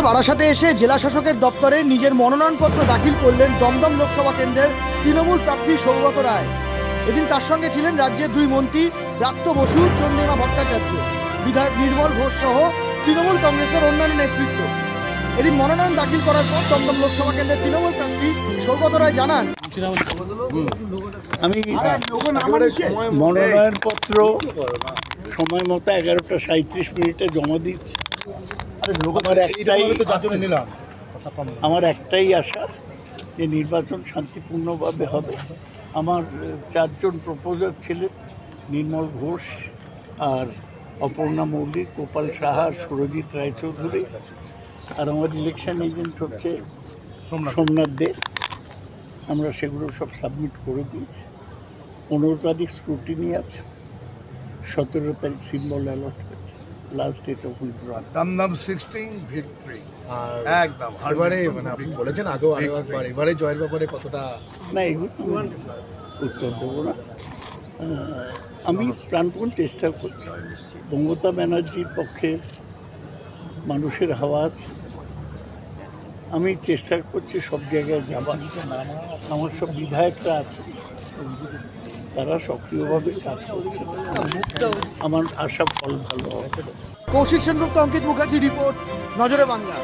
বারাসাতে এসে জেলা শাসকের দপ্তরে নিজের মনোনয়নপত্র দাখিল করলেন দমদম লোকসভা কেন্দ্রের তৃণমূল প্রার্থী সৌগত রায়। এদিন তার সঙ্গে ছিলেন রাজ্যের দুই মন্ত্রী ব্রাত্য বসু, চন্দ্রিমা ভট্টাচার্য, বিধায়ক নির্মল ঘোষ সহ তৃণমূল কংগ্রেসের অন্যান্য নেতৃত্ব। এদিন মনোনয়ন দাখিল করার পর দমদম লোকসভা কেন্দ্রের তৃণমূল প্রার্থী সৌগত রায় জানান, আমি মনোনয়নপত্র সময় মতো 11:37 জমা দিচ্ছি। আমার একটাই আশা যে নির্বাচন শান্তিপূর্ণভাবে হবে। আমার 4 জন প্রপোজার ছিলেন, নির্মল ঘোষ আর অপর্ণা মৌলিক, গোপাল সাহা, সুরজিৎ রায়চৌধুরী, আর আমার ইলেকশন এজেন্ট হচ্ছে সোমনাথ দে। আমরা সেগুলো সব সাবমিট করে দিয়েছি। 15 তারিখ স্ক্রুটিনি আছে, 17 তারিখ symbol allotment, last date of withdrawal. Dumdum 16 victory একদম। এবারে মানে আপনি বলেছেন আগেও আরেকবার, এবারে জয়ের ব্যাপারে কতটা? না, এগুলো উত্তর দেবো না। আমি প্রাণপণ চেষ্টা করছি। মমতা ব্যানার্জির পক্ষে মানুষের হাওয়া আছে। আমি চেষ্টা করছি সব জায়গায় যাবার। আমার সব বিধায়করা আছে, তারা সক্রিয়ভাবে কাজ করছে। আমার আশা ফল ভালো হবে। কৌশিক সেনগুপ্ত, অঙ্কিত মুখার্জি রিপোর্ট, নজরে বাংলা।